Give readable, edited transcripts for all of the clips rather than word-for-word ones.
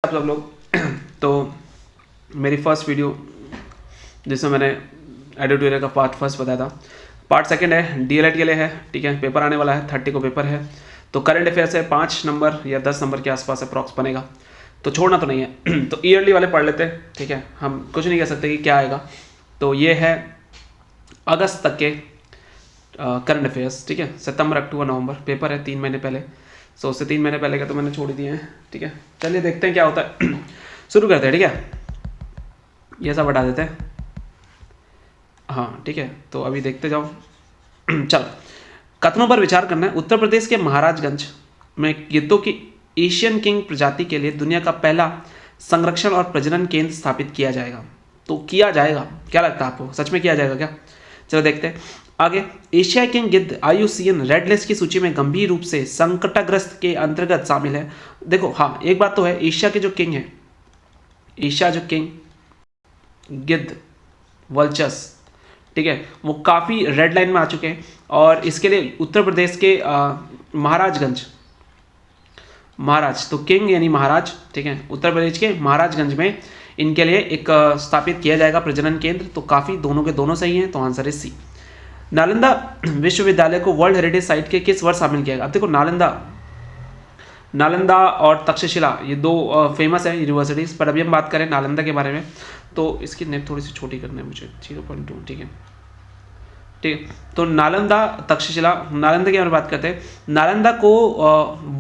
आप सब लोग तो मेरी फर्स्ट वीडियो जिसमें मैंने एडिटोरियल का पार्ट फर्स्ट बताया था, पार्ट सेकंड है डीएलएड के लिए है। ठीक है, पेपर आने वाला है, 30 को पेपर है। तो करंट अफेयर्स है, 5 नंबर या 10 नंबर के आसपास अप्रॉक्स बनेगा, तो छोड़ना तो नहीं है। तो ईयरली वाले पढ़ लेते हैं। ठीक है, हम कुछ नहीं कह सकते कि क्या आएगा। तो ये है अगस्त तक के करंट अफेयर्स। ठीक है, सितंबर अक्टूबर नवंबर पेपर है 3 महीने पहले। सो उससे 3 महीने पहले का तो मैंने छोड़ ही दिए हैं। ठीक है, चलिए देखते हैं क्या होता है। शुरू करते हैं। ठीक है, ये सब हटा देते हैं। हाँ ठीक है, तो अभी देखते जाओ। चलो, कथनों पर विचार करना है। उत्तर प्रदेश के महाराजगंज में गिद्धों की एशियन किंग प्रजाति के लिए दुनिया का पहला संरक्षण और प्रजनन केंद्र स्थापित किया जाएगा। तो किया जाएगा, क्या लगता है आपको, सच में किया जाएगा क्या? चलो देखते हैं आगे। एशिया किंग गिद्ध IUCN रेड लिस्ट की सूची में गंभीर रूप से संकटग्रस्त के अंतर्गत शामिल है। देखो हाँ, एक बात तो है, एशिया के जो किंग है, एशिया जो किंग गिद्ध वल्चर्स, ठीक है, वो काफ़ी रेड लाइन में आ चुके हैं। और इसके लिए उत्तर प्रदेश के महाराजगंज, महाराज तो किंग यानी महाराज, ठीक है, उत्तर प्रदेश के महाराजगंज में इनके लिए एक स्थापित किया जाएगा प्रजनन केंद्र। तो काफ़ी दोनों के दोनों सही हैं, तो आंसर है सी। नालंदा विश्वविद्यालय को वर्ल्ड हेरिटेज साइट के किस वर्ष शामिल किया गया? अब देखो, नालंदा और तक्षशिला ये दो फेमस है यूनिवर्सिटीज़, पर अभी हम बात करें नालंदा के बारे में। तो इसकी नेट थोड़ी सी छोटी करनी है मुझे, 0.2। ठीक है, ठीक है। तो नालंदा तक्षशिला, नालंदा की बारे में बात करते हैं। नालंदा को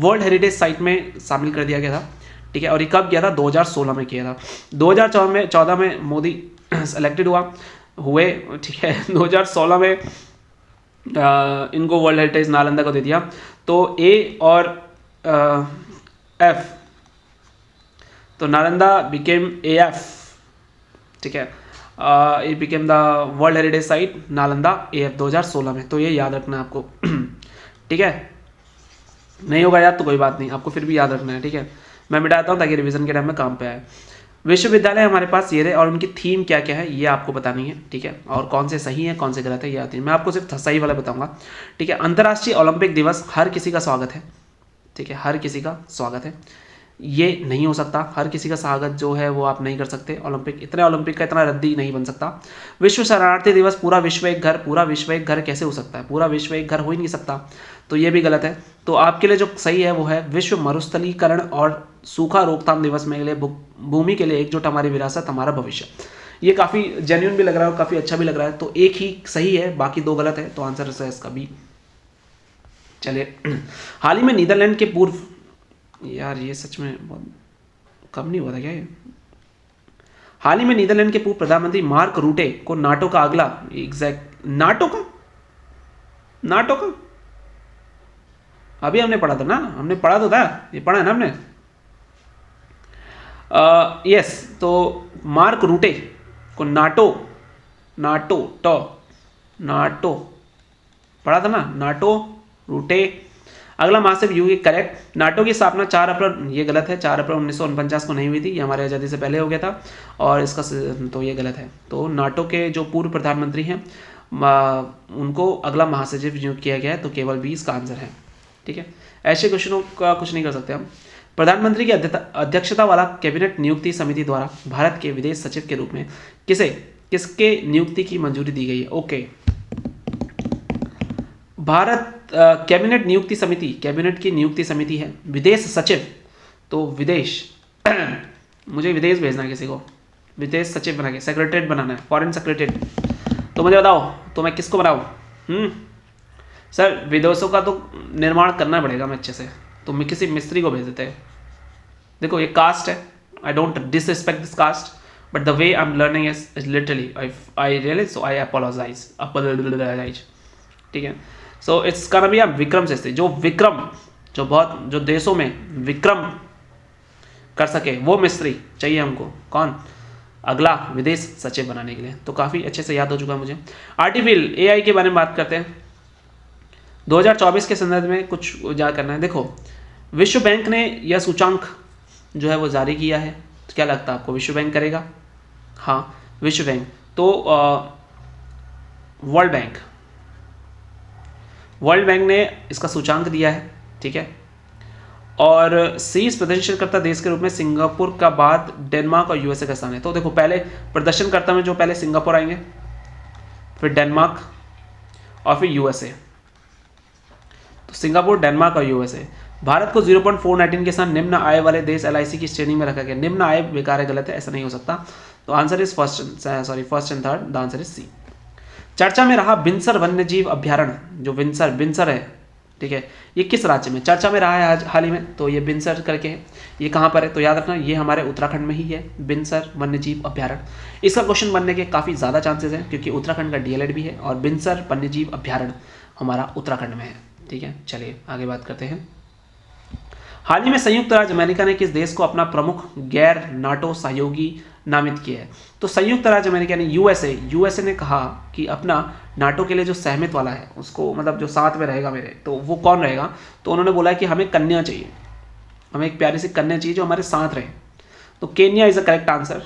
वर्ल्ड हेरिटेज साइट में शामिल कर दिया गया था। ठीक है, और ये कब किया था? 2016 में किया था। 2014 में मोदी सेलेक्टेड हुए। ठीक है, 2016 में इनको वर्ल्ड हेरिटेज नालंदा को दे दिया। तो ए और एफ, तो नालंदा बिकेम AF। ठीक है, it became the world heritage site Nalanda AF 2016 में। तो ये याद रखना है आपको। ठीक है, नहीं होगा याद तो कोई बात नहीं, आपको फिर भी याद रखना है। ठीक है, मैं मिटाता हूँ ताकि रिवीजन के टाइम में काम पे आए। विश्वविद्यालय हमारे पास ये रहे, और उनकी थीम क्या क्या है ये आपको बतानी है। ठीक है, और कौन से सही है कौन से गलत है ये आती है, मैं आपको सिर्फ सही वाला बताऊंगा। ठीक है, अंतर्राष्ट्रीय ओलंपिक दिवस हर किसी का स्वागत है। ठीक है, हर किसी का स्वागत है, ये नहीं हो सकता। हर किसी का स्वागत जो है वो आप नहीं कर सकते। ओलंपिक का इतना रद्दी नहीं बन सकता। विश्व शरणार्थी दिवस, पूरा विश्व एक घर, पूरा विश्व एक घर कैसे हो सकता है? पूरा विश्व एक घर हो ही नहीं सकता, तो ये भी गलत है। तो आपके लिए जो सही है वो है विश्व मरुस्थलीकरण और सूखा रोकथाम दिवस में भूमि के लिए एकजुट, हमारी विरासत हमारा भविष्य। ये काफ़ी जेन्युइन भी लग रहा है और काफ़ी अच्छा भी लग रहा है। तो एक ही सही है, बाकी 2 गलत है, तो आंसर है इसका बी। चलिए, हाल ही में नीदरलैंड के पूर्व, यार ये सच में बहुत कम नहीं हुआ था क्या ये? हाल ही में नीदरलैंड के पूर्व प्रधानमंत्री मार्क रूटे को नाटो का अगला नाटो का अभी हमने पढ़ा था ना, हमने पढ़ा तो था, ये पढ़ा है ना हमने। यस, तो मार्क रूटे को नाटो पढ़ा था ना, नाटो रूटे अगला महासचिव यूके। करेक्ट। नाटो की स्थापना 4 अप्रैल, ये गलत है, 4 अप्रैल 1949 को नहीं हुई थी, ये हमारे आज़ादी से पहले हो गया था। और इसका तो ये गलत है। तो नाटो के जो पूर्व प्रधानमंत्री हैं उनको अगला महासचिव नियुक्त किया गया है, तो केवल 20 का आंसर है। ठीक है, ऐसे क्वेश्चनों का कुछ नहीं कर सकते हम। प्रधानमंत्री की अध्यक्षता वाला कैबिनेट नियुक्ति समिति द्वारा भारत के विदेश सचिव के रूप में किसके नियुक्ति की मंजूरी दी गई है? ओके, भारत कैबिनेट नियुक्ति समिति, कैबिनेट की नियुक्ति समिति है। विदेश सचिव, तो विदेश मुझे विदेश भेजना है किसी को, विदेश सचिव बना के सेक्रेटरीट बनाना है, फॉरेन सेक्रेटरीट। तो मुझे बताओ, तो मैं किसको बनाऊँ? सर, विदेशों का तो निर्माण करना पड़ेगा मैं अच्छे से, तो मैं किसी मिस्त्री को भेज देते हैं। देखो ये कास्ट है, I don't disrespect this caste, but the way I am learning is literally I realise, so I apologise. ठीक है, so it's gonna be Vikram से, जो देशों में विक्रम कर सके वो मिस्त्री चाहिए हमको। कौन? अगला विदेश सचिव बनाने के लिए। तो काफ़ी अच्छे से याद हो चुका है मुझे। आर्टिफिशियल AI के बारे में बात करते हैं। 2024 के संदर्भ में कुछ उजागर करना है। देखो, विश्व बैंक ने यह सूचांक जो है वो जारी किया है, तो क्या लगता है आपको, विश्व बैंक करेगा? हाँ, विश्व बैंक। तो वर्ल्ड बैंक ने इसका सूचांक दिया है। ठीक है, और शीर्ष प्रदर्शनकर्ता देश के रूप में सिंगापुर का बाद डेनमार्क और यूएसए का स्थान है। तो देखो पहले प्रदर्शनकर्ता में जो पहले सिंगापुर आएंगे, फिर डेनमार्क और फिर यूएसए। तो सिंगापुर, डेनमार्क और यूएसए। भारत को 0.419 के साथ निम्न आय वाले देश एलआईसी की श्रेणी में रखा गया। निम्न आय बेकार है, गलत है, ऐसा नहीं हो सकता। तो answer is first and third, the answer is C. चर्चा में रहा बिनसर वन्यजीव अभ्यारण्य, जो बिनसर है, ठीक है, ये किस राज्य में चर्चा में रहा है आज हाल ही में? तो ये बिनसर करके है, ये कहाँ पर है? तो याद रखना ये हमारे उत्तराखंड में ही है, बिनसर वन्यजीव अभ्यारण्य। इसका क्वेश्चन बनने के काफ़ी ज़्यादा चांसेस हैं क्योंकि उत्तराखंड का डीएलएड भी है और बिनसर वन्यजीव अभ्यारण्य हमारा उत्तराखंड में है। ठीक है, चलिए आगे बात करते हैं। हाल ही में संयुक्त राज्य अमेरिका ने किस देश को अपना प्रमुख गैर नाटो सहयोगी नामित किया है? तो संयुक्त राज्य अमेरिका ने यूएसए ने कहा कि अपना नाटो के लिए जो सहमत वाला है उसको, मतलब जो साथ में रहेगा मेरे, तो वो कौन रहेगा? तो उन्होंने बोला कि हमें कन्या चाहिए, हमें एक प्यारी सी कन्या चाहिए जो हमारे साथ रहे। तो Kenya is the correct answer.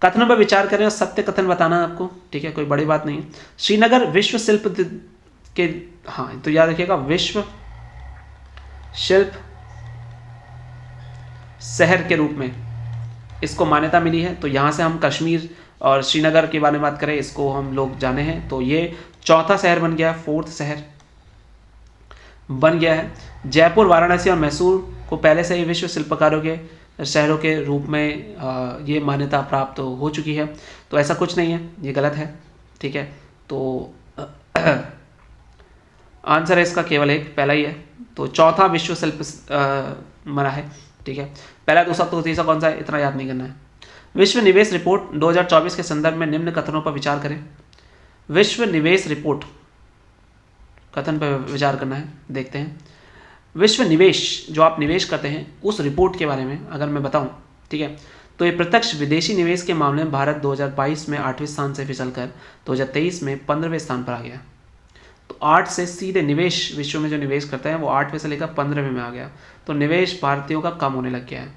कथनों पर विचार करें और सत्य कथन बताना आपको, ठीक है, कोई बड़ी बात नहीं। श्रीनगर विश्व शिल्प के, हाँ तो याद रखिएगा, विश्व शिल्प शहर के रूप में इसको मान्यता मिली है। तो यहाँ से हम कश्मीर और श्रीनगर के बारे में बात करें, इसको हम लोग जाने हैं, तो ये चौथा शहर बन गया, फोर्थ शहर बन गया है। जयपुर, वाराणसी और मैसूर को पहले से ही विश्व शिल्पकारों के शहरों के रूप में ये मान्यता प्राप्त हो चुकी है। तो ऐसा कुछ नहीं है, ये गलत है, ठीक है। तो आंसर है इसका केवल एक, पहला ही है। तो चौथा विश्व शिल्प बना है, ठीक है। पहला, दूसरा, तो तीसरा कौन सा है, इतना याद नहीं करना है। विश्व निवेश रिपोर्ट 2024 के संदर्भ में निम्न कथनों पर विचार करें। विश्व निवेश रिपोर्ट, कथन पर विचार करना है, देखते हैं। विश्व निवेश, जो आप निवेश करते हैं उस रिपोर्ट के बारे में अगर मैं बताऊं, ठीक है, तो ये प्रत्यक्ष विदेशी निवेश के मामले में भारत 2022 में 8वें स्थान से फिसलकर 2023 में 15वें स्थान पर आ गया। तो 8 से सीधे निवेश, विश्व में जो निवेश करते हैं वो 8वें से लेकर 15वें में आ गया। तो निवेश भारतीयों का कम होने लग गया है,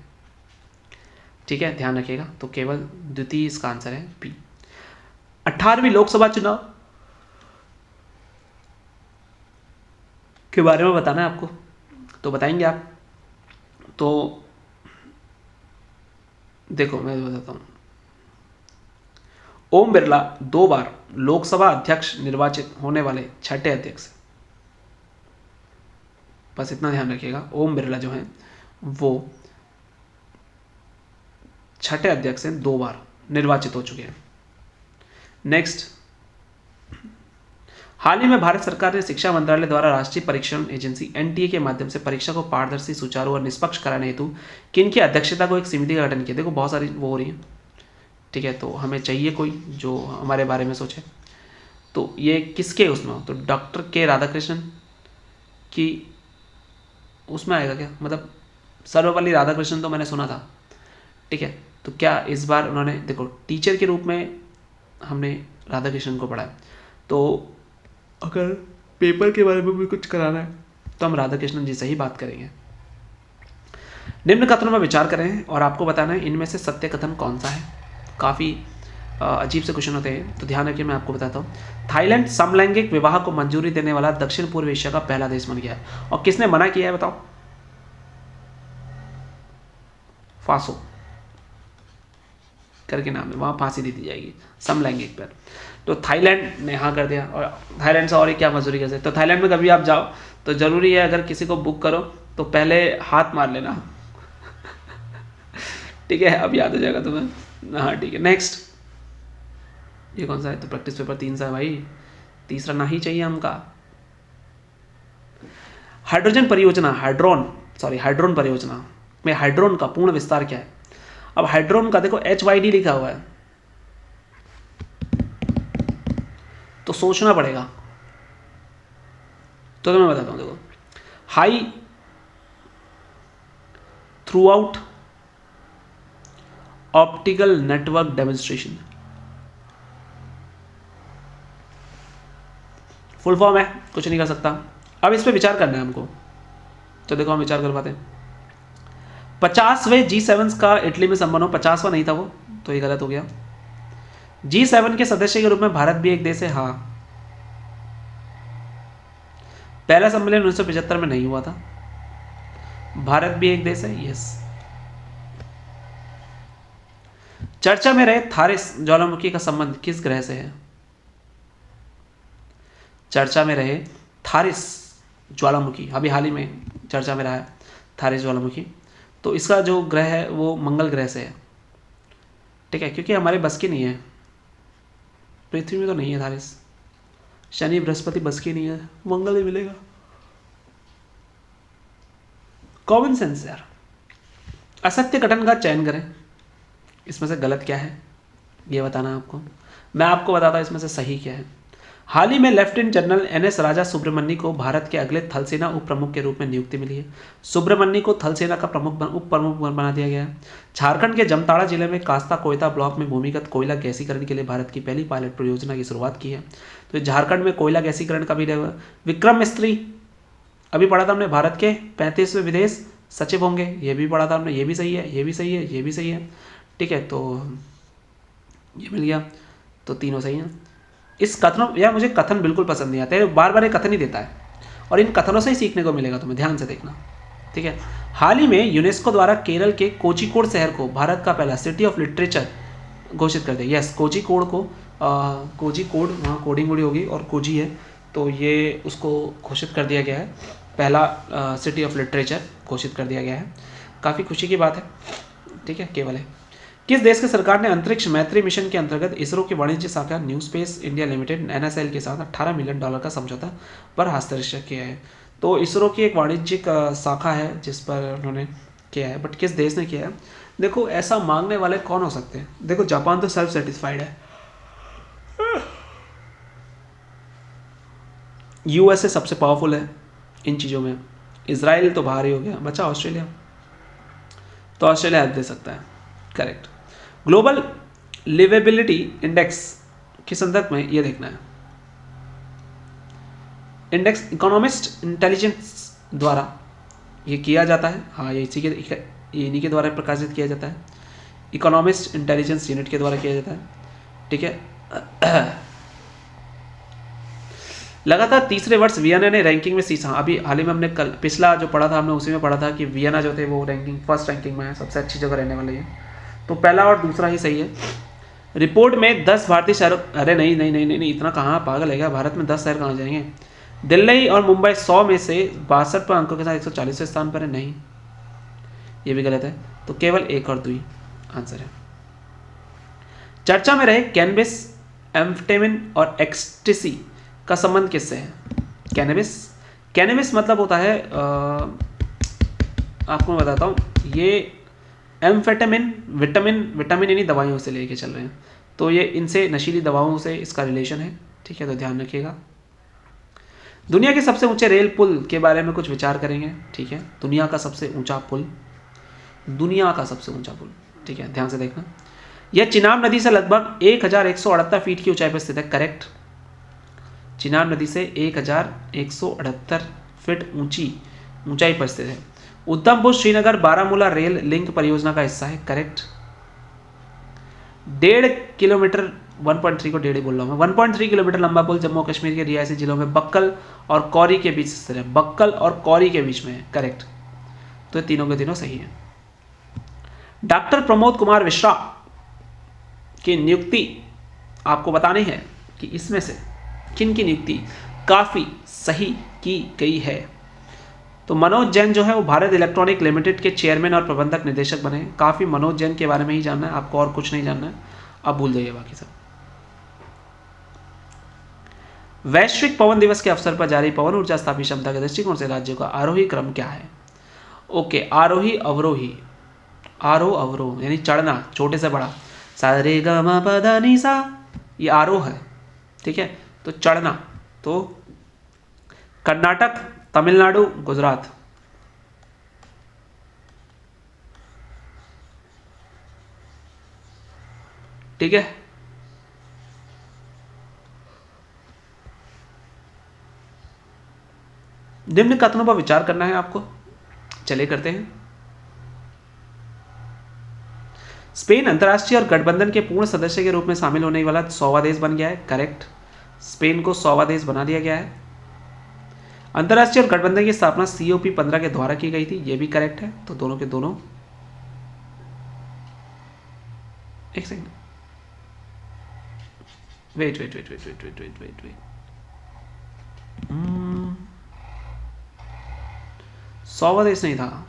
ठीक है, ध्यान रखिएगा। तो केवल द्वितीय इसका आंसर है बी। 18वीं लोकसभा चुनाव के बारे में बताना है आपको, तो बताएंगे आप। तो देखो मैं बताता हूं, ओम बिरला 2 बार लोकसभा अध्यक्ष निर्वाचित होने वाले छठे अध्यक्ष, बस इतना ध्यान रखिएगा। ओम बिरला जो हैं वो छठे अध्यक्ष हैं, 2 बार निर्वाचित हो चुके हैं। नेक्स्ट, हाल ही में भारत सरकार ने शिक्षा मंत्रालय द्वारा राष्ट्रीय परीक्षण एजेंसी एनटीए के माध्यम से परीक्षा को पारदर्शी, सुचारू और निष्पक्ष कराने हेतु किनकी अध्यक्षता को एक समिति का गठन किया। देखो बहुत सारी वो हो रही है, ठीक है, तो हमें चाहिए कोई जो हमारे बारे में सोचे। तो ये किसके उसमें हो, तो डॉक्टर के राधाकृष्णन की उसमें आएगा क्या, मतलब सर्वपल्ली राधाकृष्णन तो मैंने सुना था, ठीक है। तो क्या इस बार उन्होंने, देखो टीचर के रूप में हमने राधाकृष्णन को पढ़ा, तो अगर पेपर के बारे में भी कुछ कराना है तो हम राधाकृष्णन जी से ही बात करेंगे। निम्न कथनों में विचार करें और आपको बताना है इनमें से सत्य कथन कौन सा है। काफ़ी अजीब से क्वेश्चन होते हैं, तो ध्यान रखिए, मैं आपको बताता हूँ। थाईलैंड समलैंगिक विवाह को मंजूरी देने वाला दक्षिण पूर्व एशिया का पहला देश बन गया है। और किसने मना किया है बताओ? फासो करके नाम है, वहाँ फांसी दे दी जाएगी समलैंगिक पर। तो थाईलैंड ने हाँ कर दिया, और थाईलैंड से और क्या मंजूरी कर सकते। तो थाईलैंड में कभी आप जाओ तो ज़रूरी है अगर किसी को बुक करो तो पहले हाथ मार लेना ठीक है, अब याद हो जाएगा तुम्हें। हाँ ठीक है, नेक्स्ट, ये कौन सा है? तो प्रैक्टिस पेपर 3 सा है भाई, तीसरा ना ही चाहिए हमका। हाइड्रोजन परियोजना, हाइड्रोन परियोजना में हाइड्रोन का पूर्ण विस्तार क्या है? अब हाइड्रोन का देखो HYD लिखा हुआ है, तो सोचना पड़ेगा। तो मैं बताता हूं, देखो, high through out optical network demonstration, full form है, कुछ नहीं कर सकता। अब इस पे विचार करना है हमको, तो देखो हम विचार कर पाते हैं। 50वें G7 का इटली में संपन्न हो, 50वां नहीं था वो, तो ये गलत हो गया। G7 के सदस्य के रूप में भारत भी एक देश है, हाँ। पहला सम्मेलन 1975 में नहीं हुआ था, भारत भी एक देश है, यस। चर्चा में रहे थारिस ज्वालामुखी का संबंध किस ग्रह से है? चर्चा में रहे थारिस ज्वालामुखी, अभी हाल ही में चर्चा में रहा है थारिस ज्वालामुखी, तो इसका जो ग्रह है वो मंगल ग्रह से है, ठीक है, क्योंकि हमारे बस की नहीं है, पृथ्वी में तो नहीं है थारिस, शनि बृहस्पति बस की नहीं है, मंगल ही मिलेगा। कॉमन सेंस यार। असत्य कथन का चयन करें, इसमें से गलत क्या है ये बताना आपको, मैं आपको बताता हूँ इसमें से सही क्या है। हाल ही में लेफ्टिनेंट जनरल एनएस राजा सुब्रमण्य को भारत के अगले थल सेना उप प्रमुख के रूप में नियुक्ति मिली है। सुब्रमण्य को थल सेना का उप प्रमुख बना दिया गया है। झारखंड के जामताड़ा जिले में कास्ता कोयता ब्लॉक में भूमिगत कोयला गैसीकरण के लिए भारत की पहली पायलट परियोजना की शुरुआत की है। तो झारखंड में कोयला गैसीकरण का भी रहेगा। विक्रम मिस्त्री अभी पढ़ा था हमने, भारत के 35वें विदेश सचिव होंगे, ये भी पढ़ा था हमने, ये भी सही है, ये भी सही है, ये भी सही है, ठीक है, तो ये मिल गया, तो तीनों सही हैं। इस कथनों, यार मुझे कथन बिल्कुल पसंद नहीं आते, बार बार ये कथन ही देता है, और इन कथनों से ही सीखने को मिलेगा तुम्हें, ध्यान से देखना, ठीक है। हाल ही में यूनेस्को द्वारा केरल के कोझिकोड शहर को भारत का पहला सिटी ऑफ लिटरेचर घोषित कर दिया। यस, कोझिकोड को कोझिकोड, वहाँ कोडिंग वोडी होगी और कोझी है, तो ये उसको घोषित कर दिया गया है, पहला सिटी ऑफ लिटरेचर घोषित कर दिया गया है। काफ़ी खुशी की बात है, ठीक है, केवल है। किस देश की सरकार ने अंतरिक्ष मैत्री मिशन के अंतर्गत इसरो की वाणिज्य शाखा new space India limited NSL के साथ $18 मिलियन का समझौता पर हस्ताक्षर किया है? तो इसरो की एक वाणिज्यिक शाखा है जिस पर उन्होंने किया है, बट किस देश ने किया है? देखो ऐसा मांगने वाले कौन हो सकते हैं? देखो जापान तो सेल्फ सेटिस्फाइड है, USA सबसे पावरफुल है इन चीज़ों में, इसराइल तो बाहर ही हो गया, बचा ऑस्ट्रेलिया, तो ऑस्ट्रेलिया हेल्प दे सकता है, करेक्ट। ग्लोबल लिवेबिलिटी इंडेक्स के संदर्भ में ये देखना है, इंडेक्स इकोनॉमिस्ट इंटेलिजेंस द्वारा ये किया जाता है, हाँ ये इन्हीं के द्वारा प्रकाशित किया जाता है, इकोनॉमिस्ट इंटेलिजेंस यूनिट के द्वारा किया जाता है, ठीक है। लगातार तीसरे वर्ष वियना ने रैंकिंग में शीर्ष, अभी हाल ही में हमने कल पिछला जो पढ़ा था हमने उसी में पढ़ा था कि वियना जो थे वो रैंकिंग फर्स्ट रैंकिंग में है, सबसे अच्छी जगह रहने वाली है, तो पहला और दूसरा ही सही है। रिपोर्ट में 10 भारतीय शहरों, अरे नहीं नहीं नहीं नहीं, इतना कहाँ पागल है क्या, भारत में 10 शहर कहाँ जाएंगे? दिल्ली और मुंबई 100 में से 62 पर अंकों के साथ 140वें स्थान पर है, नहीं ये भी गलत है, तो केवल 1 और 2 आंसर है। चर्चा में रहे कैनबिस, एम्फेटामिन और एक्सटेसी का संबंध किससे है? कैनबिस मतलब होता है आपको मैं बताता हूँ, ये एम्फेटामिन विटामिन यानी दवाइयों से लेके चल रहे हैं, तो ये इनसे नशीली दवाओं से इसका रिलेशन है, ठीक है, तो ध्यान रखिएगा। दुनिया के सबसे ऊंचे रेल पुल के बारे में कुछ विचार करेंगे, ठीक है, दुनिया का सबसे ऊंचा पुल, ठीक है, ध्यान से देखना। यह चिनाब नदी से लगभग 1178 फीट की ऊंचाई पर स्थित है, करेक्ट। चिनाब नदी से 1178 फीट ऊंचाई पर स्थित है। उधमपुर श्रीनगर बारामूला रेल लिंक परियोजना का हिस्सा है, करेक्ट। 1.5 किलोमीटर 1.3 को 1.5 बोल रहा हूँ मैं, 1.3 किलोमीटर लंबा पुल जम्मू कश्मीर के रियासी जिलों में बक्कल और कौरी के बीच स्थित है, बक्कल और कौरी के बीच में है, करेक्ट। तो ये तीनों के तीनों सही है। डॉक्टर प्रमोद कुमार मिश्रा की नियुक्ति आपको बतानी है कि इसमें से किन की नियुक्ति काफ़ी सही की गई है। तो मनोज जैन जो है वो भारत इलेक्ट्रॉनिक लिमिटेड के चेयरमैन और प्रबंधक निदेशक बने। काफ़ी मनोज जैन के बारे में ही जानना है आपको, और कुछ नहीं जानना है, आप भूल जाइए बाकी सब। वैश्विक पवन दिवस के अवसर पर जारी पवन ऊर्जा स्थापी क्षमता के दृष्टिकोण से राज्यों का आरोही क्रम क्या है? ओके, आरोही अवरोही, आरोह अवरोह यानी चढ़ना छोटे से बड़ा, सा रे ग म प ध नि सा, ये आरोह है, ठीक है, तो चढ़ना, तो कर्नाटक, तमिलनाडु, गुजरात, ठीक है। निम्न कथनों पर विचार करना है आपको, चलिए करते हैं। स्पेन अंतर्राष्ट्रीय और गठबंधन के पूर्ण सदस्य के रूप में शामिल होने वाला 100वां देश बन गया है, करेक्ट। स्पेन को 100वां देश बना दिया गया है। अंतर्राष्ट्रीय गठबंधन की स्थापना COP 15 के द्वारा की गई थी, ये भी करेक्ट है। तो दोनों के दोनों, एक second, wait wait wait wait wait wait wait wait wait, सौवा देश नहीं था,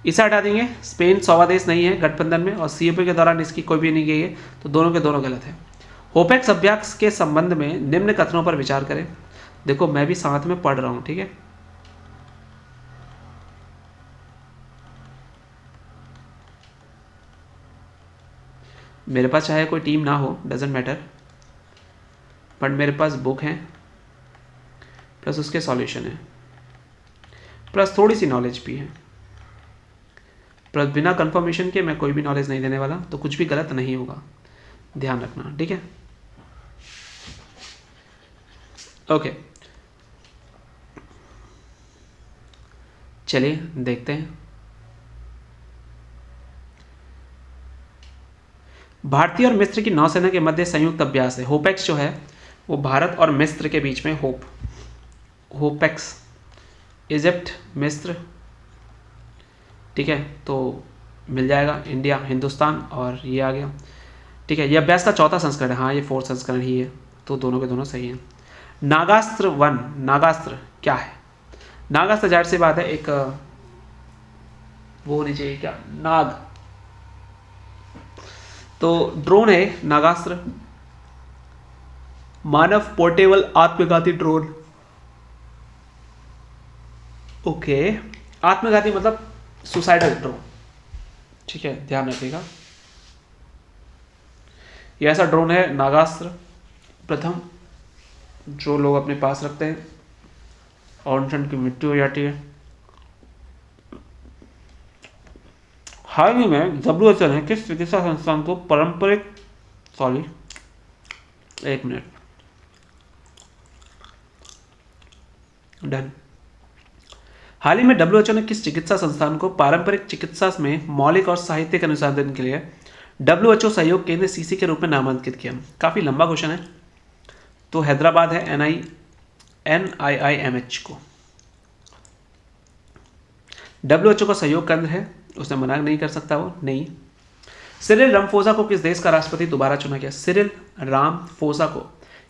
इसे हटा देंगे। स्पेन सौवा देश नहीं है गठबंधन में, और COP के दौरान इसकी कोई भी नहीं गई है, तो दोनों के दोनों गलत है। होपेक्स अभ्यास के संबंध में निम्न कथनों पर विचार करें। देखो मैं भी साथ में पढ़ रहा हूं, ठीक है। मेरे पास चाहे कोई टीम ना हो, डजेंट मैटर, बट मेरे पास बुक है प्लस उसके सॉल्यूशन है प्लस थोड़ी सी नॉलेज भी है, प्लस बिना कंफर्मेशन के मैं कोई भी नॉलेज नहीं देने वाला, तो कुछ भी गलत नहीं होगा, ध्यान रखना, ठीक है। ओके, चलिए देखते हैं। भारतीय और मिस्र की नौसेना के मध्य संयुक्त अभ्यास है। होपेक्स जो है वो भारत और मिस्र के बीच में, होपेक्स, इजिप्ट, मिस्र, ठीक है, तो मिल जाएगा इंडिया, हिंदुस्तान, और ये आ गया, ठीक है। ये अभ्यास का चौथा संस्करण है, हाँ ये 4th संस्करण ही है, तो दोनों के दोनों सही हैं। नागास्त्र 1, नागास्त्र क्या है? नागास्त्र जाहिर सी बात है एक वो होनी चाहिए क्या, नाग, तो ड्रोन है नागास्त्र, मानव पोर्टेबल आत्मघाती ड्रोन। ओके, आत्मघाती मतलब सुसाइडल ड्रोन, ठीक है, ध्यान रखिएगा। ये ऐसा ड्रोन है नागास्त्र, प्रथम जो लोग अपने पास रखते हैं और उनकी मृत्यु हो जाती है। हाल ही में WHO ने किस चिकित्सा संस्थान को पारंपरिक, एक मिनट, डन। हाल ही में WHO ने किस चिकित्सा संस्थान को पारंपरिक चिकित्सा में मौलिक और साहित्यिक अनुसंधान के लिए WHO सहयोग केंद्र CC के रूप में नामांकित किया? काफी लंबा क्वेश्चन है, तो हैदराबाद है NIIMH को। WHO का सहयोग केंद्र है, उसने मना नहीं कर सकता वो, नहीं। सिरिल रामाफोसा को किस देश का राष्ट्रपति दोबारा चुना गया? सिरिल रामाफोसा को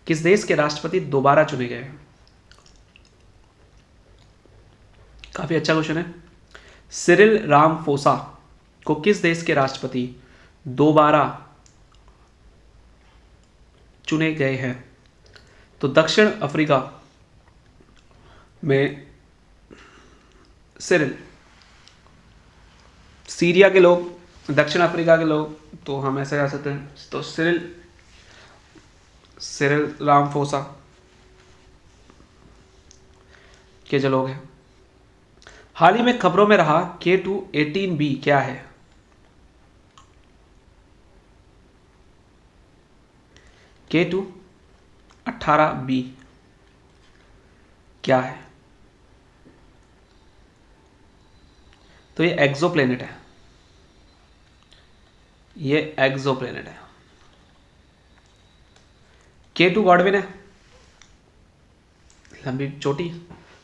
किस देश के राष्ट्रपति दोबारा चुने गए? काफी अच्छा क्वेश्चन है। सिरिल रामाफोसा को किस देश के राष्ट्रपति दोबारा चुने गए हैं? तो दक्षिण अफ्रीका में सिरिल, सीरिया के लोग, दक्षिण अफ्रीका के लोग, तो हम ऐसे जा सकते हैं, तो सिरिल रामाफोसा के जो लोग हैं। हाल ही में खबरों में रहा K2-18B क्या है? K2-18B क्या है? तो ये एक्सोप्लेनेट है, ये एक्सोप्लेनेट है। K2 गॉडविन है, लंबी चोटी,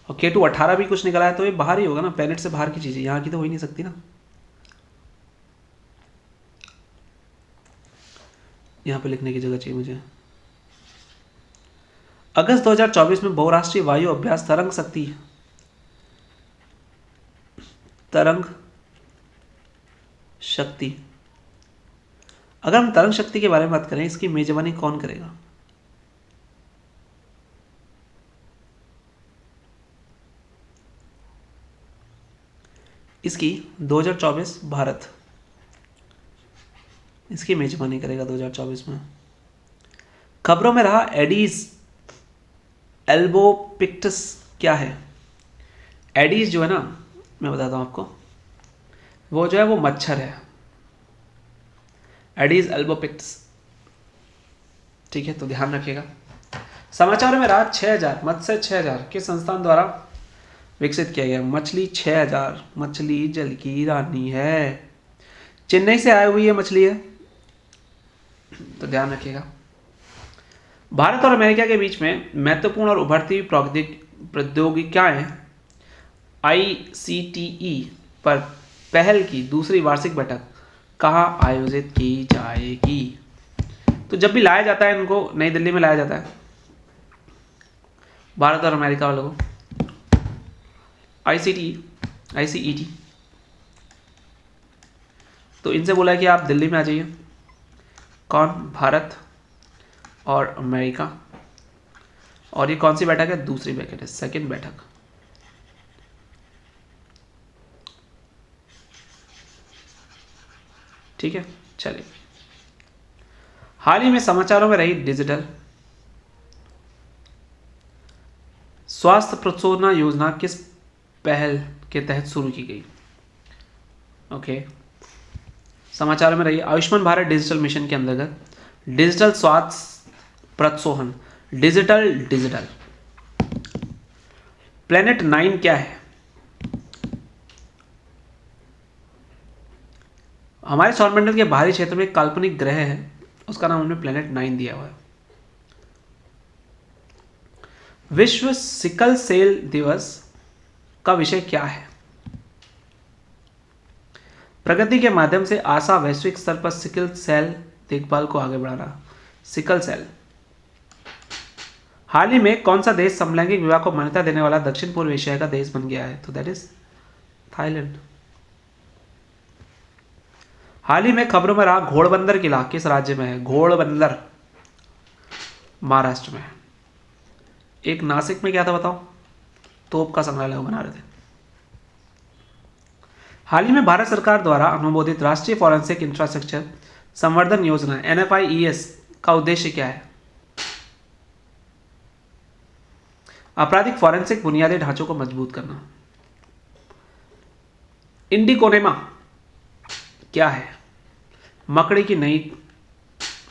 और K2-18 भी कुछ निकला है, तो ये बाहर ही होगा ना, प्लेनेट से बाहर की चीज़ है, यहाँ की तो हो ही नहीं सकती ना। यहाँ पे लिखने की जगह चाहिए मुझे। अगस्त 2024 में बहुराष्ट्रीय वायु अभ्यास तरंग शक्ति, अगर हम तरंग शक्ति के बारे में बात करें, इसकी मेजबानी कौन करेगा? इसकी 2024 भारत इसकी मेजबानी करेगा 2024 में। खबरों में रहा एडीज एल्बोपिक्टस क्या है? एडीज जो है ना, मैं बताता हूं आपको, वो जो है वो मच्छर है, एडीज एल्बोपिक्टस, ठीक है, तो ध्यान रखिएगा। समाचार में रहा 6000 मत्स्य 6000 किस संस्थान द्वारा विकसित किया गया? मछली 6000, मछली जल की रानी है, चेन्नई से आई हुई है मछली है, तो ध्यान रखिएगा। भारत और अमेरिका के बीच में महत्वपूर्ण और उभरती प्रौद्योगिकियां ICTE पर पहल की दूसरी वार्षिक बैठक कहाँ आयोजित की जाएगी? तो जब भी लाया जाता है इनको नई दिल्ली में लाया जाता है, भारत और अमेरिका वालों को, ICTE। तो इनसे बोला है कि आप दिल्ली में आ जाइए। कौन? भारत और अमेरिका। और ये कौन सी बैठक है? दूसरी बैठक है, सेकंड बैठक। ठीक है, चलिए। हाल ही में समाचारों में रही डिजिटल स्वास्थ्य प्रोत्साहन योजना किस पहल के तहत शुरू की गई? ओके, समाचारों में रही आयुष्मान भारत डिजिटल मिशन के अंतर्गत डिजिटल स्वास्थ्य प्रोत्साहन, डिजिटल प्लेनेट 9 क्या है? हमारे सौरमंडल के बाहरी क्षेत्र में एक काल्पनिक ग्रह है, उसका नाम हमने प्लेनेट 9 दिया हुआ है। विश्व सिकल सेल दिवस का विषय क्या है? प्रगति के माध्यम से आशा वैश्विक स्तर पर सिकल सेल देखभाल को आगे बढ़ाना, सिकल सेल। हाल ही में कौन सा देश समलैंगिक विवाह को मान्यता देने वाला दक्षिण पूर्व एशिया का देश बन गया है? तो दैट इज थाईलैंड। हाल ही में खबरों में रहा घोड़बंदर किला किस राज्य में है? घोड़बंदर महाराष्ट्र में है। एक नासिक में क्या था बताओ? तोप का संग्रहालय बना रहे थे। हाल ही में भारत सरकार द्वारा अनुमोदित राष्ट्रीय फॉरेंसिक इंफ्रास्ट्रक्चर संवर्धन योजना NFIES का उद्देश्य क्या है? आपराधिक फॉरेंसिक बुनियादी ढांचों को मजबूत करना। इंडिकोनेमा क्या है? मकड़ी की नई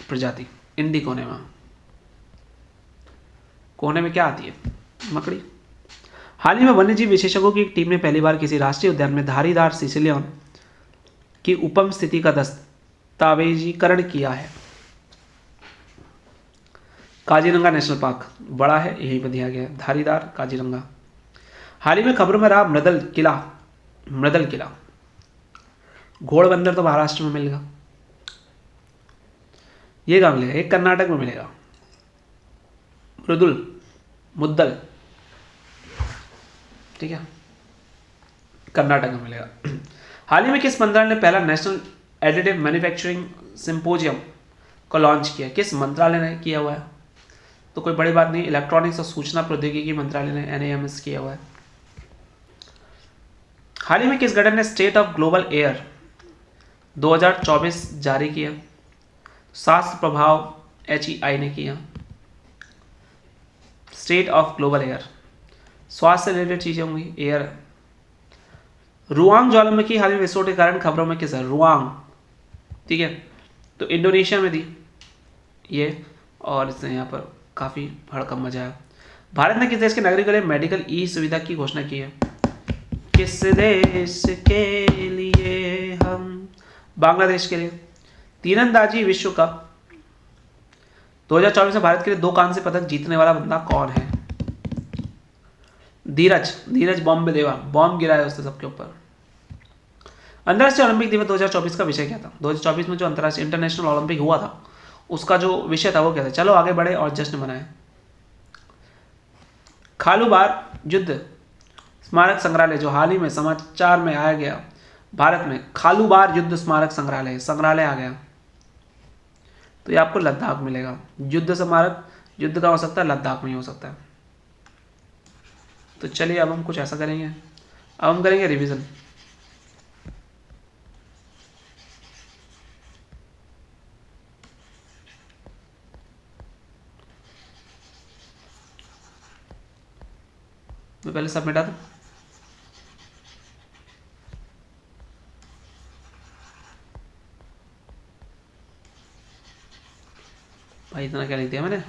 प्रजाति, इंडिकोनेमा। कोने में क्या आती है? मकड़ी। हाल ही में वन्यजीव विशेषज्ञों की एक टीम ने पहली बार किसी राष्ट्रीय उद्यान में धारीदार सिसिलियन की उपम स्थिति का दस्तावेजीकरण किया है। काजीरंगा नेशनल पार्क बड़ा है, यहीं पर दिया गया है, धारीदार काजीरंगा। हाल ही में खबरों में रहा मृदल किला। घोड़बंदर तो महाराष्ट्र में मिलेगा, ये कहाँ मिलेगा? एक कर्नाटक में मिलेगा, मुद्दल, ठीक है, कर्नाटक में मिलेगा। हाल ही में किस मंत्रालय ने पहला नेशनल एडिटिव मैन्युफैक्चरिंग सिंपोजियम को लॉन्च किया? किस मंत्रालय ने किया हुआ है? तो कोई बड़ी बात नहीं, इलेक्ट्रॉनिक्स और सूचना प्रौद्योगिकी मंत्रालय ने NAMS किया हुआ है। हाल ही में किस गठन ने स्टेट ऑफ ग्लोबल एयर 2024 जारी किया? स्वास्थ्य प्रभाव HEI ने किया। स्टेट ऑफ ग्लोबल एयर, स्वास्थ्य से रिलेटेड चीजें होंगी, एयर। रुआंग ज्वालामुखी हाल ही में विस्फोट के कारण खबरों में किस है? रुआंग, ठीक है, तो इंडोनेशिया में थी ये, और इसने यहाँ पर काफ़ी हड़कंप मचाया। भारत ने किस देश के नागरिकों के लिए मेडिकल ई सुविधा की घोषणा की है? किस देश के लिए? हम बांग्लादेश के लिए। तीरंदाजी विश्व कप 2024 में भारत के लिए 2 कांस्य पदक जीतने वाला बंदा कौन है? धीरज बॉम्ब देवा, बॉम्ब गिराया उसने सबके ऊपर। अंतर्राष्ट्रीय ओलंपिक दिवस 2024 का विषय क्या था? 2024 में जो अंतर्राष्ट्रीय इंटरनेशनल ओलंपिक हुआ था उसका जो विषय था वो क्या था? चलो आगे बढ़े और जश्न मनाएं। खालूबार युद्ध स्मारक संग्रहालय जो हाल ही में समाचार में आया गया, भारत में खालूबार युद्ध स्मारक संग्रहालय आ गया, तो ये आपको लद्दाख मिलेगा। युद्ध स्मारक युद्ध का हो सकता है, लद्दाख में ही हो सकता है। तो चलिए अब हम कुछ ऐसा करेंगे, अब हम करेंगे रिवीजन। मैं पहले सब मिटा दूं। भाई इतना क्या लिख दिया मैंने?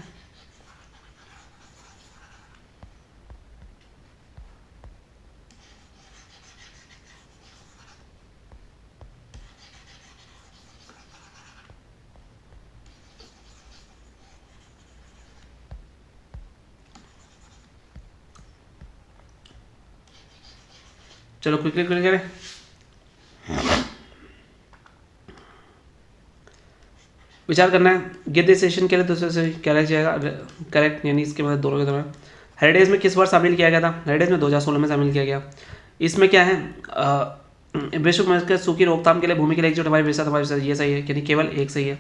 चलो क्विकली करें। विचार करना है गिव दिस सेशन के लिए दूसरे से क्या रह जाएगा करेक्ट, यानी इसके मतलब दोनों के दोनों। हेरिटेज में किस बार शामिल किया गया था? हेरिटेज में 2016 में शामिल किया गया। इसमें क्या है विश्व में सूख की रोकथाम के लिए भूमि के लिए एकजुट हमारे विषय ये सही है, यानी केवल एक सही है।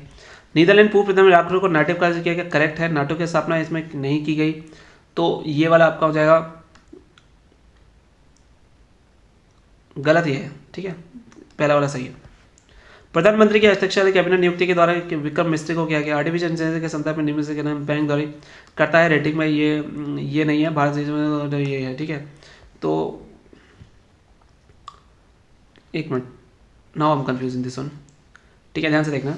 नीदरलैंड पूर्व प्रधानमंत्री राष्ट्र को नाटो का किया गया, करेक्ट है। नाटो की स्थापना इसमें नहीं की गई, तो ये वाला आपका हो जाएगा गलत, ये है, ठीक है, पहला वाला सही है। प्रधानमंत्री की अध्यक्षता वाली कैबिनेट नियुक्ति के द्वारा विक्रम मिस्त्री को किया गया। आर्टिफिशियल इंटेलिजेंस के संदर्भ में निम्न से नाम बैंक द्वारा करता है। रेटिंग में ये नहीं है, भारत देश में ये है, ठीक है। तो एक minute, now I am confuse in this one, ठीक है, ध्यान से देखना।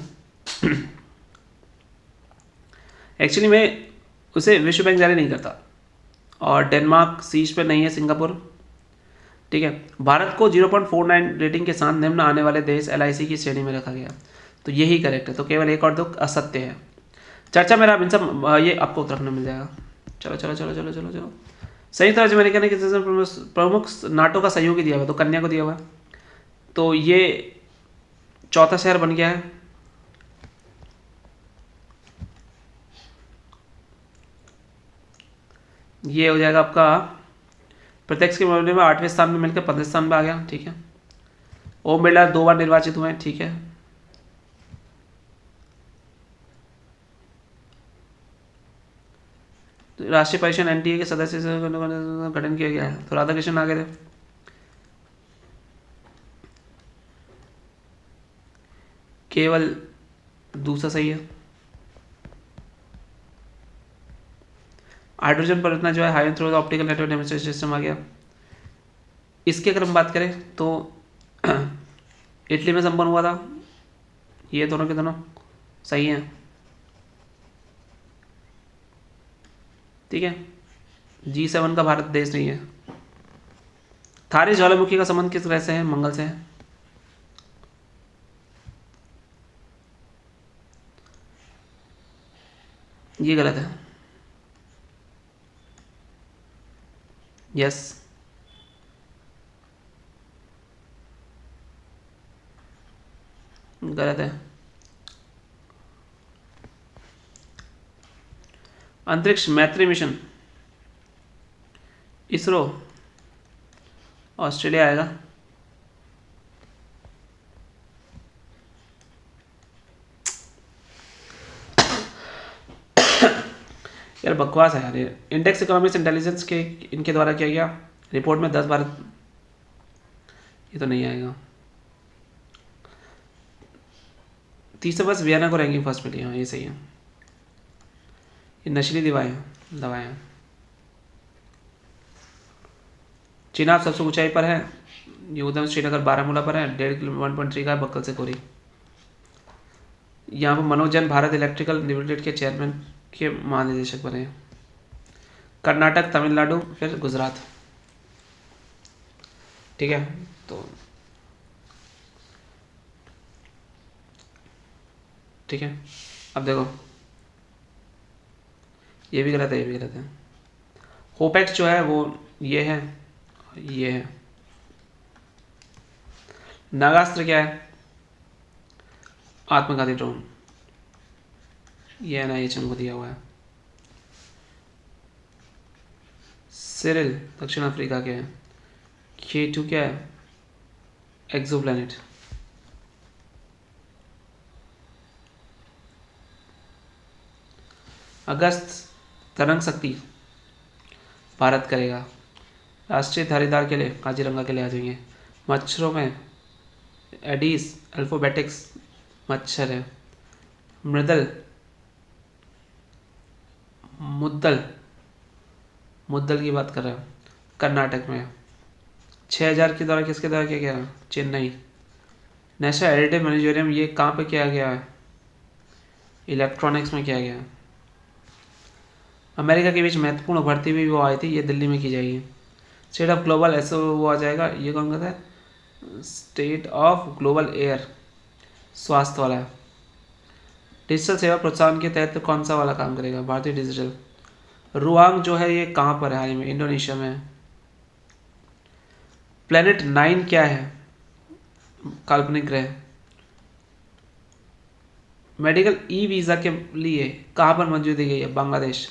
एक्चुअली में उसे विश्व बैंक जारी नहीं करता, और डेनमार्क शीर्ष पे नहीं है, सिंगापुर, ठीक है। भारत को 0.49 रेटिंग के साथ निम्न आने वाले देश LIC की श्रेणी में रखा गया, तो यही करेक्ट है। तो केवल एक और दो असत्य है। चर्चा मेरा इन सब ये आपको उत्तराखंड में मिल जाएगा। चलो चलो चलो चलो चलो चलो। संयुक्त राज्य अमेरिका ने किसी प्रमुख नाटो का सहयोगी दिया हुआ, तो कन्या को दिया हुआ, तो ये चौथा शहर बन गया है। ये हो जाएगा आपका प्रत्यक्ष के मामले में 8वें स्थान में मिलकर 15वें स्थान में आ गया, ठीक है। ओम बिरला 2 बार निर्वाचित हुए हैं, ठीक है। तो राष्ट्रीय परिषद NTA के सदस्य से गठन किया गया है, तो राधाकृष्णन आ गए थे। केवल दूसरा सही है। हाइड्रोजन परियोजना जो है high through optical network demonstration system आ गया। इसकी अगर हम बात करें तो इटली में संपन्न हुआ था। ये दोनों के दोनों सही हैं, ठीक है। G7 का भारत देश नहीं है। थारी ज्वालामुखी का संबंध किस ग्रह से है? मंगल से है। ये गलत है। यस, गलत है। अंतरिक्ष मैत्री मिशन इसरो ऑस्ट्रेलिया आएगा। यार बकवास है यार ये। इंडेक्स इकोनॉमिक्स इंटेलिजेंस के इनके द्वारा किया गया रिपोर्ट में 10 भारत, ये तो नहीं आएगा। तीसरे बस वियना को रैंकिंग फर्स्ट मिली, हाँ ये सही है। ये नशीली दवाएं हैं। चिनाब सबसे ऊंचाई पर है, ये उधम श्रीनगर बारामूला पर है। 1.3 का है बक्कल से कोरी। यहाँ पर मनोज जैन भारत इलेक्ट्रिकल लिमिटेड के चेयरमैन के महानिदेशक बने हैं। कर्नाटक, तमिलनाडु, फिर गुजरात, ठीक है। तो ठीक है, अब देखो ये भी गलत है, ये भी गलत है। होपेक्स जो है वो ये है, ये है। नागास्त्र क्या है? आत्मघाती ड्रोन, ये NIH को दिया हुआ है। सिरिल दक्षिण अफ्रीका के हैं। K2 क्या है? एक्सोप्लैनेट। अगस्त तरंग शक्ति भारत करेगा। राष्ट्रीय धारीदार के लिए काजीरंगा के लिए आ जाएंगे। मच्छरों में एडीज अल्फोबेटिक्स मच्छर है। मृदल मुद्दल की बात कर रहे हैं, कर्नाटक में। 6000 के द्वारा किसके द्वारा किया गया? चेन्नई। नेशनल एडिटिव मैनेजोरियम ये कहाँ पे किया गया है? इलेक्ट्रॉनिक्स में किया गया। अमेरिका के बीच महत्वपूर्ण भर्ती भी वो आई थी, ये दिल्ली में की जाएगी। स्टेट ऑफ ग्लोबल ऐसे वो आ जाएगा, ये कौन कहता है? स्टेट ऑफ ग्लोबल एयर, स्वास्थ्य वाला है। डिजिटल सेवा प्रोत्साहन के तहत कौन सा वाला काम करेगा? भारतीय डिजिटल। रुआंग जो है ये कहाँ पर है? हाल ही में इंडोनेशिया में। प्लेनेट 9 क्या है? काल्पनिक ग्रह। मेडिकल ई वीज़ा के लिए कहाँ पर मंजूरी दी गई है? बांग्लादेश।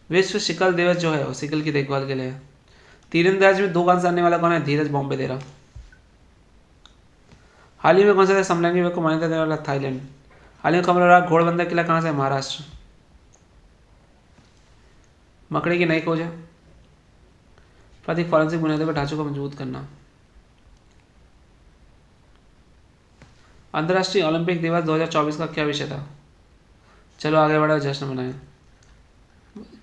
विश्व सिकल दिवस जो है वो सिकल की देखभाल के लिए है। तीरंदाज में 2 कांस्य आने वाला कौन है? धीरज बॉम्बे दे रहा। हाल ही में कौन सा देश समलैंगिक विवाह को मान्यता देने वाला? थाईलैंड। हाल ही में कमल घोड़बंदर किला कहाँ से? महाराष्ट्र। मकड़ी की नई खोज है। अधिक फॉरेंसिक बुनियादों पर ढांचों को मजबूत करना। अंतर्राष्ट्रीय ओलंपिक दिवस 2024 का क्या विषय था? चलो आगे बढ़ो, जश्न मनाएं।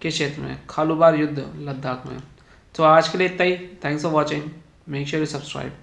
किस क्षेत्र में? खालूबार युद्ध, लद्दाख में। तो आज के लिए इतना ही। Thanks for watching. Make sure you subscribe.